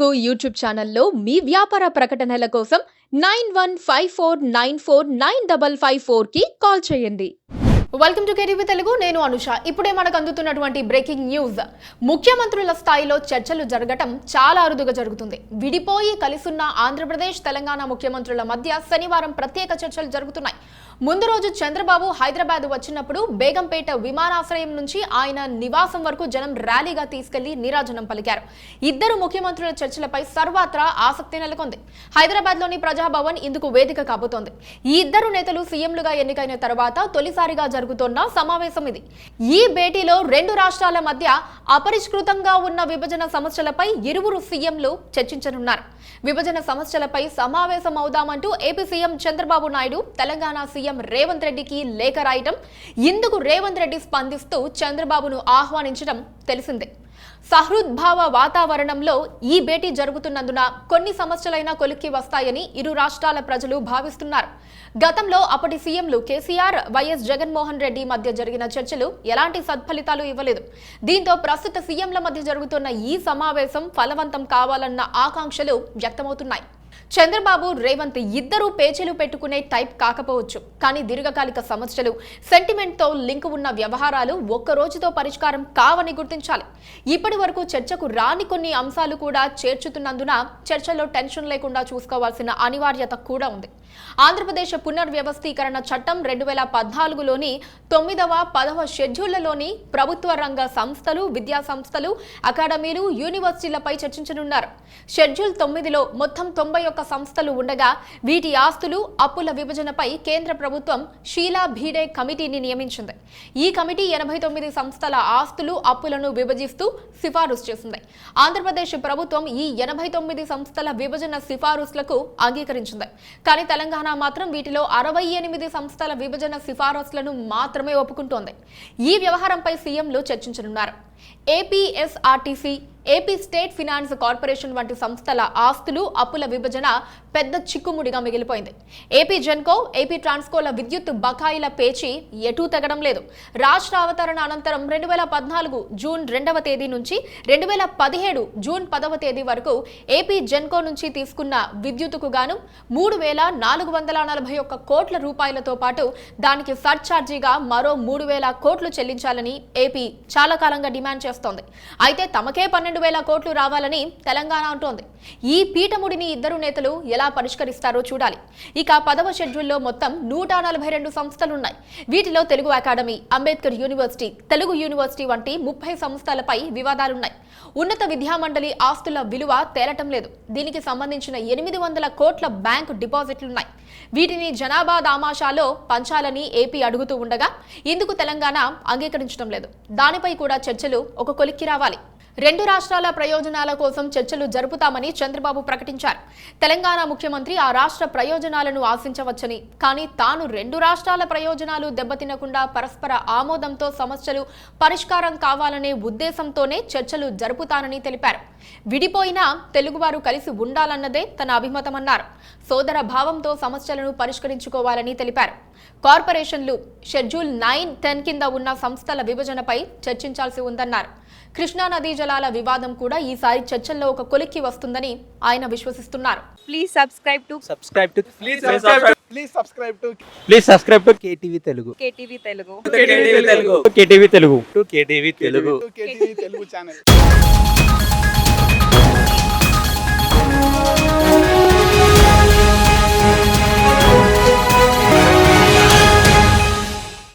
Telugu YouTube ఛానల్లో మీ వ్యాపార ప్రకటనల కోసం 9154949554 కి కాల్ చేయండి. Welcome to KTV Telugu. నేను అనుష. ఇప్పుడే మనకు అందుతున్నటువంటి బ్రేకింగ్ న్యూస్. ముఖ్యమంత్రుల స్థాయిలో చర్చలు జరగటం చాలా అరుదుగా జరుగుతుంది. విడిపోయి కలిసున్న ఆంధ్రప్రదేశ్, తెలంగాణ ముఖ్యమంత్రుల మధ్య శనివారం ప్రత్యేక చర్చలు జరుగుతున్నాయి. ముందు రోజు చంద్రబాబు హైదరాబాద్ వచ్చినప్పుడు బేగంపేట విమానాశ్రయం నుంచి ఆయన నివాసం వరకు జనం ర్యాలీగా తీసుకెళ్లి నీరాజనం పలికారు. ఇద్దరు ముఖ్యమంత్రుల చర్చలపై సర్వత్రా ఆసక్తి నెలకొంది. హైదరాబాద్లోని ప్రజాభవన్ ఇందుకు వేదిక కాబోతోంది. ఈ ఇద్దరు నేతలు సీఎంలుగా ఎన్నికైన తర్వాత తొలిసారిగా జరుగుతున్న సమావేశం ఇది. ఈ భేటీలో రెండు రాష్ట్రాల మధ్య అపరిష్కృతంగా ఉన్న విభజన సమస్యలపై ఇరువురు సీఎంలు చర్చించనున్నారు. విభజన సమస్యలపై సమావేశం అవుదామంటూ AP CM Chandrababu Naidu Telangana CM Revanth రెడ్డికి లేఖ రాయటం, ఇందుకు రేవంత్ రెడ్డి స్పందిస్తూ చంద్రబాబును ఆహ్వానించడం తెలిసిందే. సహృద్భావ వాతావరణంలో ఈ భేటీ జరుగుతున్నందున కొన్ని సమస్యలైనా కొలిక్కి వస్తాయని ఇరు రాష్ట్రాల ప్రజలు భావిస్తున్నారు. గతంలో అప్పటి సీఎంలు కేసీఆర్, వైఎస్ జగన్మోహన్ రెడ్డి మధ్య జరిగిన చర్చలు ఎలాంటి సత్ఫలితాలు ఇవ్వలేదు. దీంతో ప్రస్తుత సీఎంల మధ్య జరుగుతున్న ఈ సమావేశం ఫలవంతం కావాలన్న ఆకాంక్షలు వ్యక్తమవుతున్నాయి. చంద్రబాబు, రేవంత్ ఇద్దరూ పేచీలు పెట్టుకునే టైప్ కాకపోవచ్చు. కానీ దీర్ఘకాలిక సమస్యలు, సెంటిమెంట్తో లింక్ ఉన్న వ్యవహారాలు ఒక్క రోజుతో పరిష్కారం కావని గుర్తించాలి. ఇప్పటి వరకు చర్చకు రాని కొన్ని అంశాలు కూడా చేర్చుతున్నందున చర్చలో టెన్షన్ లేకుండా చూసుకోవాల్సిన అనివార్యత కూడా ఉంది. ఆంధ్రప్రదేశ్ పునర్వ్యవస్థీకరణ చట్టం 2014లోని 9వ, 10వ షెడ్యూళ్లలోని ప్రభుత్వ రంగ సంస్థలు, విద్యా సంస్థలు, అకాడమీలు, యూనివర్సిటీలపై చర్చించనున్నారు. షెడ్యూల్ 9లో మొత్తం 91 సంస్థలు ఉండగా వీటి ఆస్తులు, అప్పుల విభజనపై కేంద్ర ప్రభుత్వం షీలా భీడే కమిటీని నియమించింది. ఈ కమిటీ 89 సంస్థల ఆస్తులు, అప్పులను విభజిస్తూ సిఫారసు చేసింది. ఆంధ్రప్రదేశ్ ప్రభుత్వం ఈ 89 సంస్థల విభజన సిఫారసులకు అంగీకరించింది. కానీ తెలంగాణ మాత్రం వీటిలో 68 సంస్థల విభజన సిఫారసులను మాత్రమే ఒప్పుకుంటోంది. ఈ వ్యవహారంపై సీఎంలు చర్చించనున్నారు. APSRTC, AP state finance corporation వంటి సంస్థల ఆస్తులు, అప్పుల విభజన పెద్ద చిక్కుముడిగా మిగిలిపోయింది. ఏపీ జెన్కో, ఏపీ ట్రాన్స్కోల విద్యుత్ బకాయిల పేచి ఎటూ తెగడం లేదు. రాష్ట్ర అవతరణ అనంతరం 2014 జూన్ 2వ తేదీ నుంచి 2017 జూన్ 10వ తేదీ వరకు ఏపీ జెన్కో నుంచి తీసుకున్న విద్యుత్తుకు గాను 3,441 కోట్ల రూపాయలతో పాటు దానికి సర్ఛార్జీగా మరో 3,000 కోట్లు చెల్లించాలని ఏపీ చాలా కాలంగా డిమాండ్ చేస్తోంది. అయితే తమకే 12,000 కోట్లు రావాలని తెలంగాణ అంటోంది. ఈ పీఠముడిని ఇద్దరు నేతలు ఎలా పరిష్కరిస్తారో చూడాలి. ఇక 10వ షెడ్యూల్లో మొత్తం 142 సంస్థలున్నాయి. వీటిలో Telugu academy, Ambedkar university, Telugu university వంటి 30 సంస్థలపై వివాదాలున్నాయి. ఉన్నత విద్యామండలి ఆస్తుల విలువ తేలటం లేదు. దీనికి సంబంధించిన 800 కోట్ల బ్యాంకు డిపాజిట్లున్నాయి. వీటిని జనాభా దామాషాలో పంచాలని ఏపీ అడుగుతూ ఉండగా ఇందుకు తెలంగాణ అంగీకరించడం లేదు. దానిపై కూడా చర్చలు ఒక కొలిక్కి రావాలి. రెండు రాష్ట్రాల ప్రయోజనాల కోసం చర్చలు జరుపుతామని చంద్రబాబు ప్రకటించారు. తెలంగాణ ముఖ్యమంత్రి ఆ రాష్ట్ర ప్రయోజనాలను ఆశించవచ్చని, కానీ తాను రెండు రాష్ట్రాల ప్రయోజనాలు దెబ్బతినకుండా పరస్పర ఆమోదంతో సమస్యలు పరిష్కారం కావాలనే ఉద్దేశంతోనే చర్చలు జరుపుతానని తెలిపారు. విడిపోయినా తెలుగువారు కలిసి ఉండాలన్నదే తన అభిమతమన్నారు. సోదర భావంతో సమస్యలను పరిష్కరించుకోవాలని తెలిపారు. కార్పొరేషన్లు, షెడ్యూల్ 9, 10 కింద ఉన్న సంస్థల విభజనపై చర్చించాల్సి ఉందన్నారు. కృష్ణానదీ జలాల వివాదం కూడా ఈసారి చర్చల్లో ఒక కొలిక్కి వస్తుందని ఆయన విశ్వసిస్తున్నారు. Please subscribe to KTV Telugu. KTV Telugu. KTV Telugu. KTV Telugu. KTV Telugu. KTV Telugu channel.